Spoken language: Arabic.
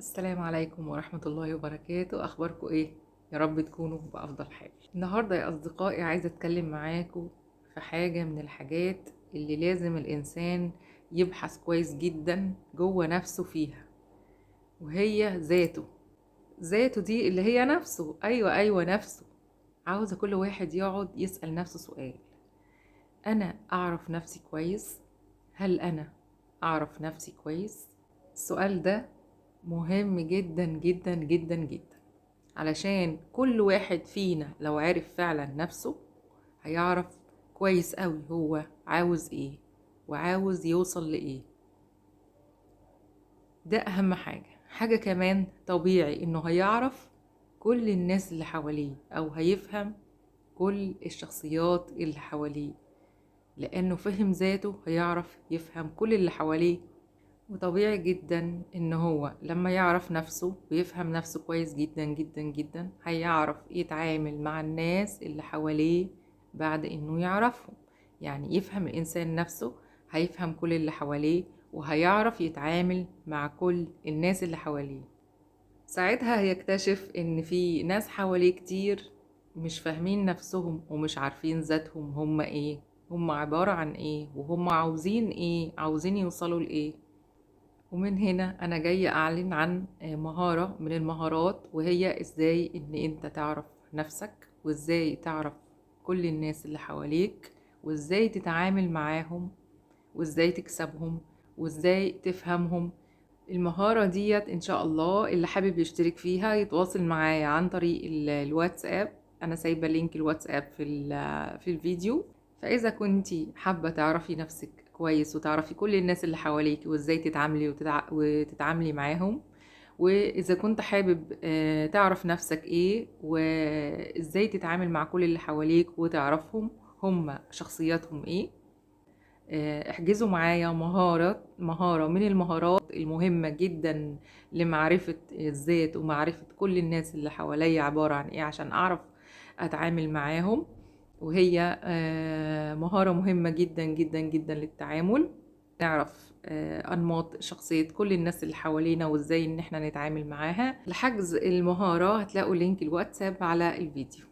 السلام عليكم ورحمة الله وبركاته. أخباركم إيه؟ يا رب تكونوا بأفضل حال. النهاردة يا أصدقائي عايزة أتكلم معاكم في حاجة من الحاجات اللي لازم الإنسان يبحث كويس جدا جوه نفسه فيها، وهي ذاته. ذاته دي اللي هي نفسه. أيوة نفسه. عاوزة كل واحد يقعد يسأل نفسه سؤال: أنا أعرف نفسي كويس؟ هل أنا أعرف نفسي كويس؟ السؤال ده مهم جدا جدا جدا جدا، علشان كل واحد فينا لو عرف فعلا نفسه هيعرف كويس قوي هو عاوز ايه وعاوز يوصل لايه. ده اهم حاجة كمان طبيعي انه هيعرف كل الناس اللي حواليه او هيفهم كل الشخصيات اللي حواليه، لانه فهم ذاته هيعرف يفهم كل اللي حواليه. وطبيعي جدا ان هو لما يعرف نفسه ويفهم نفسه كويس جدا جدا جدا هيعرف يتعامل مع الناس اللي حواليه بعد انه يعرفهم. يعني يفهم الانسان نفسه هيفهم كل اللي حواليه وهيعرف يتعامل مع كل الناس اللي حواليه. ساعتها هيكتشف ان في ناس حواليه كتير مش فاهمين نفسهم ومش عارفين ذاتهم هم ايه، هم عبارة عن ايه، وهم عاوزين ايه، عاوزين يوصلوا لايه. ومن هنا أنا جاية أعلن عن مهارة من المهارات، وهي إزاي إن أنت تعرف نفسك، وإزاي تعرف كل الناس اللي حواليك، وإزاي تتعامل معاهم، وإزاي تكسبهم، وإزاي تفهمهم. المهارة ديت إن شاء الله اللي حابب يشترك فيها يتواصل معايا عن طريق الواتساب. أنا سايبة لينك الواتساب في الفيديو. فإذا كنتي حابة تعرفي نفسك كويس وتعرفي كل الناس اللي حواليك وإزاي تتعاملي وتتعاملي معاهم، وإذا كنت حابب تعرف نفسك إيه وإزاي تتعامل مع كل اللي حواليك وتعرفهم هم شخصياتهم إيه، احجزوا معايا مهارة من المهارات المهمة جدا لمعرفة الذات ومعرفة كل الناس اللي حواليا عبارة عن ايه عشان اعرف اتعامل معاهم. وهي مهارة مهمة جدا جدا جدا للتعامل. نعرف انماط شخصية كل الناس اللي حوالينا وازاي ان احنا نتعامل معاها. لحجز المهارة هتلاقوا لينك الواتساب على الفيديو.